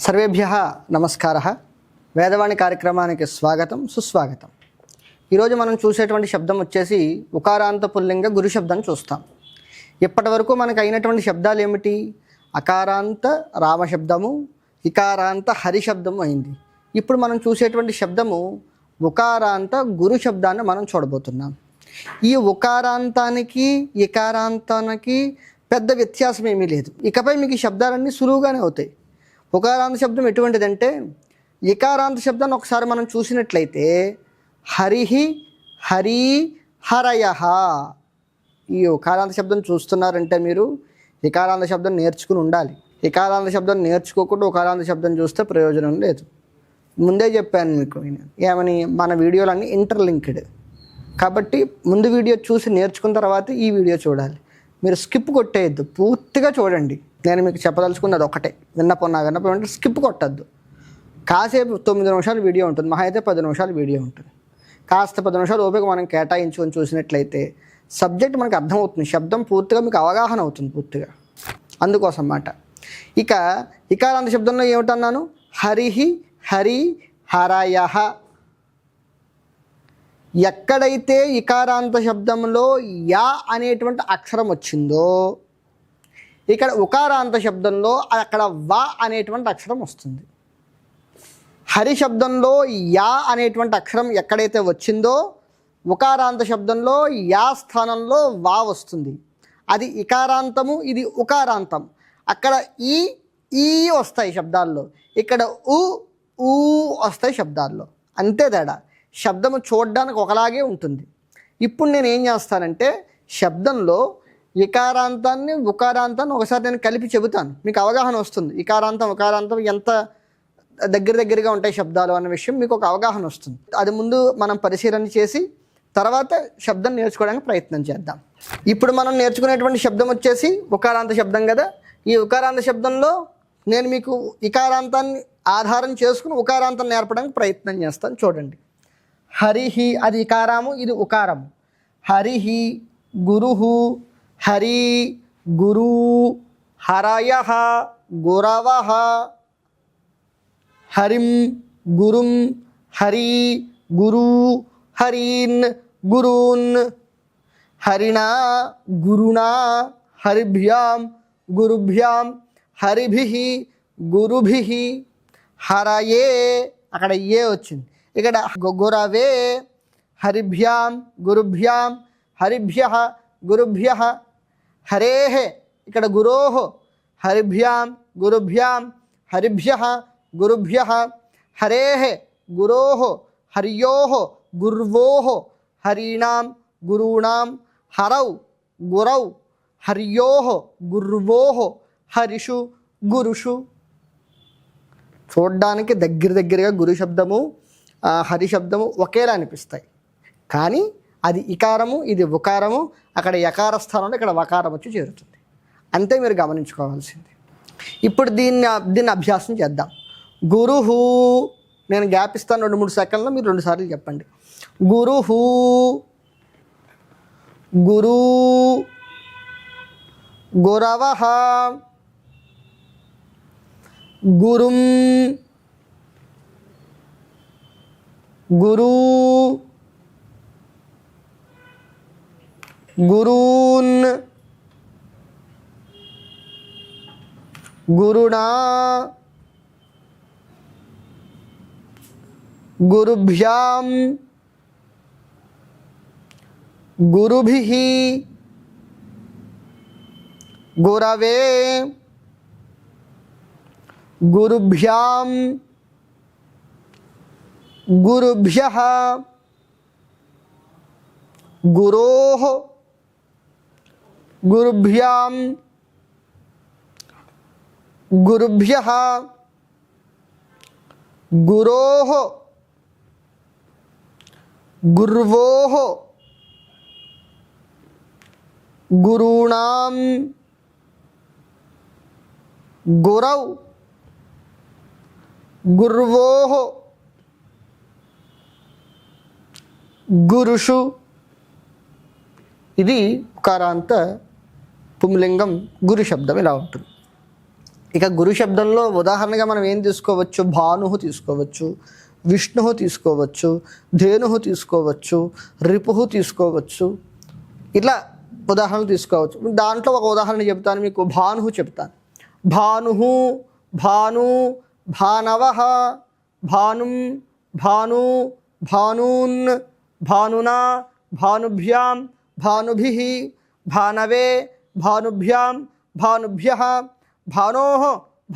సర్వేభ్యః నమస్కారः. వేదవాణి కార్యక్రమానికి స్వాగతం సుస్వాగతం. ఈరోజు మనం చూసేటువంటి శబ్దం వచ్చేసి ఉకారాంత పుల్లింగ గురు శబ్దం చూస్తాం. ఇప్పటి వరకు మనకు అయినటువంటి శబ్దాలు ఏమిటి? అకారాంత రామశబ్దము, ఇకారాంత హరిశబ్దము అయింది. ఇప్పుడు మనం చూసేటువంటి శబ్దము ఉకారాంత గురు శబ్దాన్ని మనం చూడబోతున్నాం. ఈ ఉకారాంతానికి ఇకారాంతానికి పెద్ద వ్యత్యాసం ఏమీ లేదు. ఇకపై మీకు ఈ శబ్దాలన్నీ సులువుగానే అవుతాయి. ఉకారాంత శబ్దం ఎటువంటిదంటే, ఇకారాంత శబ్దాన్ని ఒకసారి మనం చూసినట్లయితే హరిహి, హరి, హరయః. ఈ ఉకారాంత శబ్దం చూస్తున్నారంటే మీరు ఇకారాంత శబ్దం నేర్చుకుని ఉండాలి. ఇకారాంత శబ్దం నేర్చుకోకుండా ఉకారాంత శబ్దం చూస్తే ప్రయోజనం లేదు. ముందే చెప్పాను మీకు ఏమని, మన వీడియోలన్నీ ఇంటర్లింక్డ్ కాబట్టి ముందు వీడియో చూసి నేర్చుకున్న తర్వాత ఈ వీడియో చూడాలి. మీరు స్కిప్ కొట్టేయద్దు, పూర్తిగా చూడండి. నేను మీకు చెప్పదలుచుకున్నది ఒకటే, విన్నపం స్కిప్ కొట్టద్దు. కాసేపు 9 నిమిషాలు వీడియో ఉంటుంది, మహా అయితే 10 నిమిషాలు వీడియో ఉంటుంది. కాస్త 10 నిమిషాలు ఓపిక మనం కేటాయించుకొని చూసినట్లయితే సబ్జెక్ట్ మనకు అర్థమవుతుంది, శబ్దం పూర్తిగా మీకు అవగాహన అవుతుంది పూర్తిగా. అందుకోసం అన్నమాట. ఇక ఇకారాంత శబ్దంలో ఏమిటన్నాను? హరిహి, హరి, హరయః. ఎక్కడైతే ఇకారాంత శబ్దంలో యా అనేటువంటి అక్షరం వచ్చిందో ఇక్కడ ఉకారాంత శబ్దంలో అక్కడ వా అనేటువంటి అక్షరం వస్తుంది. హరి శబ్దంలో యా అనేటువంటి అక్షరం ఎక్కడైతే వచ్చిందో ఉకారాంత శబ్దంలో యా స్థానంలో వా వస్తుంది. అది ఇకారాంతము, ఇది ఉకారాంతం. అక్కడ ఈ వస్తాయి శబ్దాల్లో, ఇక్కడ ఊ వస్తాయి శబ్దాల్లో. అంతే తేడా. శబ్దము చూడడానికి ఒకలాగే ఉంటుంది. ఇప్పుడు నేను ఏం చేస్తానంటే శబ్దంలో ఇకారాంతాన్ని ఉకారాంతాన్ని ఒకసారి నేను కలిపి చెబుతాను, మీకు అవగాహన వస్తుంది. ఇకారాంతం ఉకారాంతం ఎంత దగ్గరగా ఉంటాయి శబ్దాలు అన్న విషయం మీకు ఒక అవగాహన వస్తుంది. అది ముందు మనం పరిశీలన చేసి తర్వాత శబ్దం నేర్చుకోవడానికి ప్రయత్నం చేద్దాం. ఇప్పుడు మనం నేర్చుకునేటువంటి శబ్దం వచ్చేసి ఉకారాంత శబ్దం కదా. ఈ ఉకారాంత శబ్దంలో నేను మీకు ఇకారాంతాన్ని ఆధారం చేసుకుని ఉకారాంతం నేర్పడానికి ప్రయత్నం చేస్తాను. చూడండి. హరిహి అది ఇకారము, ఇది ఉకారము. హరిహి గురుహు, హరి గురు, హరయః గురవః, హరిం గురుం, హరి గురు, హరీన్ గురూన్, హరిణా గురుణా, హరిభ్యాం గురుభ్యాం, హరిభిః గురుభిః, హరయే అక్కడ ఏ వచ్చింది, ఇక్కడ గురవే, హరిభ్యాం గురుభ్యాం, హరిభ్యః గురుభ్యః, హరేః ఇక్కడ గురోః, హరిభ్యాం గురుభ్యాం, హరిభ్యః గురుభ్యః, హరేః గురోః, హర్యోః గుర్వోః, హరీణాం గురూణాం, హరౌ గురౌ, హర్యోః గుర్వోః, హరిషు గురుషు. చూడ్డానికి దగ్గరగా గురు శబ్దము హరి శబ్దము ఒకేలా అనిపిస్తాయి, కానీ అది ఇకారము, ఇది ఉకారము. అక్కడ యకార స్థానంలో ఇక్కడ వకారం వచ్చి చేరుతుంది. అంతే మీరు గమనించుకోవాల్సింది. ఇప్పుడు దీన్ని అభ్యాసం చేద్దాం. గురుహు, నేను గ్యాప్ ఇస్తాను 2-3 సెకండ్లో, మీరు 2 సార్లు చెప్పండి. గురుహు, గురు, గురవః, గురుం, గురు, గురూన్, గురుణా, గురుభ్యాం గురుభిః, గురవే గురుభ్యాం గురుభ్యః, గురోః గురుభ్యాం గురుభ్యః, గురోః గుర్వోః గురూణాం, గురౌ గుర్వోః గురుషు. ఇది ఉకారాంత పుంలింగం గురు శబ్దం ఇలా ఉంటుంది. ఇక గురు శబ్దంలో ఉదాహరణగా మనం ఏం తీసుకోవచ్చు? భాను తీసుకోవచ్చు, విష్ణు తీసుకోవచ్చు, ధేను తీసుకోవచ్చు, రిపు తీసుకోవచ్చు. ఇట్లా ఉదాహరణలు తీసుకోవచ్చు. దాంట్లో ఒక ఉదాహరణ చెప్తాను మీకు. భాను చెప్తాను. భాను, భాను, భానవ, భానుం, భాను, భానూన్, భానునా, భానుభ్యాం, భానుభిః, భానవే, భానుభ్యాం, భానుభ్యః, భానోః,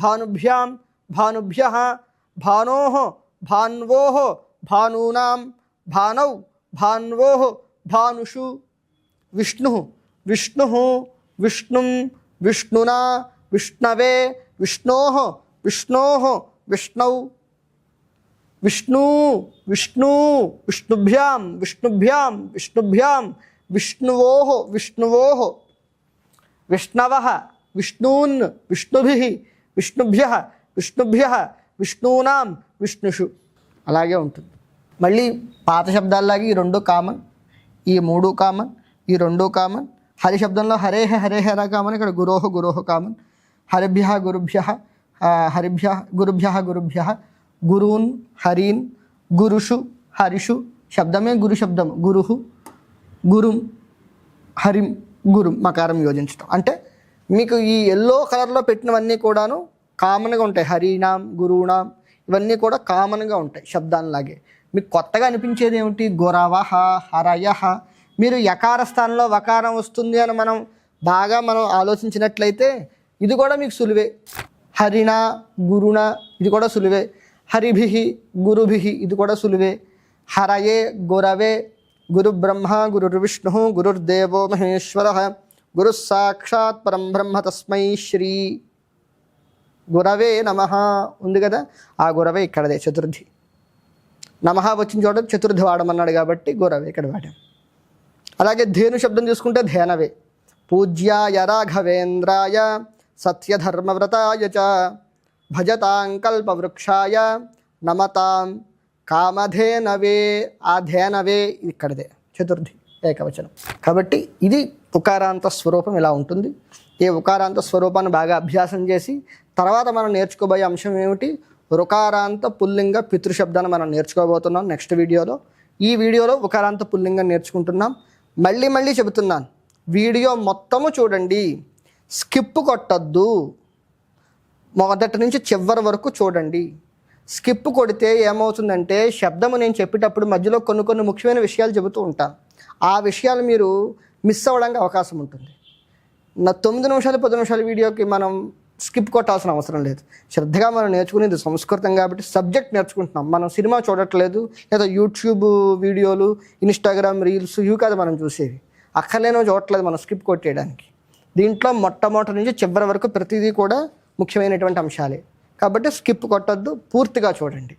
భానుభ్యాం, భానుభ్యః, భానోః, భాన్వోః, భానూనాం, భానౌ, భాన్వోః, భానుషు. విష్ణు, విష్ణు, విష్ణుం, విష్ణునా, విష్ణవే, విష్ణోః, విష్ణోః, విష్ణౌ. విష్ణు, విష్ణు, విష్ణుభ్యాం, విష్ణుభ్యాం, విష్ణుభ్యాం, విష్ణువోః, విష్ణువోః. విష్ణవః, విష్ణూన్, విష్ణుభిః, విష్ణుభ్యః, విష్ణుభ్యః, విష్ణూనాం, విష్ణుషు. అలాగే ఉంటుంది. మళ్ళీ పాత శబ్దాల్లాగే ఈ రెండు కామన్, ఈ మూడు కామన్, ఈ రెండు కామన్. హరి శబ్దంలో హరేహ హరేహ కామన్, ఇక్కడ గురోహ గురోహ కామన్. హరిభ్య గురుభ్య, హరిభ్య గురుభ్య గురుభ్య, గురూన్, హరీన్, గురుషు, హరిషు. శబ్దమే గురు శబ్దం. గురుహు, గురుం, హరిం, గురుం మకారం యోజించడం. అంటే మీకు ఈ ఎల్లో కలర్లో పెట్టినవన్నీ కూడాను కామన్గా ఉంటాయి. హరీనాం, గురూణాం ఇవన్నీ కూడా కామన్గా ఉంటాయి శబ్దాలలాగే. మీకు కొత్తగా అనిపించేది ఏమిటి? గురవహ, హరయహ. మీరు యకార స్థానంలో వకారం వస్తుంది అని మనం ఆలోచించినట్లయితే ఇది కూడా మీకు సులువే. హరిణ, గురుణ ఇది కూడా సులువే. హరిభిః, గురుభిః ఇది కూడా సులువే. హరయే, గురవే, గురు బ్రహ్మ, గురుర్విష్ణు, గురుర్దేవో మహేశ్వరః, గురు సాక్షాత్ పరం బ్రహ్మ తస్మై శ్రీ గురవే నమః ఉంది కదా, ఆ గురవే ఇక్కడదే చతుర్థి. నమః వచ్చిన చోట చతుర్థి వాడమన్నాడు కాబట్టి గురవే ఇక్కడ వాడాం. అలాగే ధేను శబ్దం తీసుకుంటే ధేనవే. పూజ్యాయ రాఘవేంద్రాయ సత్యధర్మవ్రతాయ చ భజతాం కల్పవృక్షాయ నమతాం కామధేనవే. ఆ ధేనవే ఇక్కడదే చతుర్థి ఏకవచనం. కాబట్టి ఇది ఉకారాంత స్వరూపం ఇలా ఉంటుంది. ఈ ఉకారాంత స్వరూపాన్ని బాగా అభ్యాసం చేసి తర్వాత మనం నేర్చుకోబోయే అంశం ఏమిటి? రుకారాంత పుల్లింగ పితృశబ్దాన్ని మనం నేర్చుకోబోతున్నాం నెక్స్ట్ వీడియోలో. ఈ వీడియోలో ఉకారాంత పుల్లింగం నేర్చుకుంటున్నాం. మళ్ళీ చెబుతున్నాను, వీడియో మొత్తము చూడండి, స్కిప్ కొట్టద్దు. మొదటి నుంచి చివరి వరకు చూడండి. స్కిప్ కొడితే ఏమవుతుందంటే శబ్దము నేను చెప్పేటప్పుడు మధ్యలో కొన్ని ముఖ్యమైన విషయాలు చెబుతూ ఉంటాను. ఆ విషయాలు మీరు మిస్ అవ్వడానికి అవకాశం ఉంటుంది. నా 9 నిమిషాలు 10 నిమిషాల వీడియోకి మనం స్కిప్ కొట్టాల్సిన అవసరం లేదు. శ్రద్ధగా మనం నేర్చుకునేది సంస్కృతం కాబట్టి సబ్జెక్ట్ నేర్చుకుంటున్నాం. మనం సినిమా చూడట్లేదు, లేదా యూట్యూబ్ వీడియోలు, ఇన్స్టాగ్రామ్ రీల్స్ ఇవి కాదు మనం చూసేవి. అక్కర్లేనో చూడట్లేదు మనం స్కిప్ కొట్టేయడానికి. దీంట్లో మొట్టమొదటి నుంచి చివరి వరకు ప్రతిదీ కూడా ముఖ్యమైనటువంటి అంశాలే. కాబట్టి స్కిప్ కొట్టద్దు, పూర్తిగా చూడండి.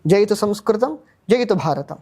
జైతు సంస్కృతం, జైతు భారతం.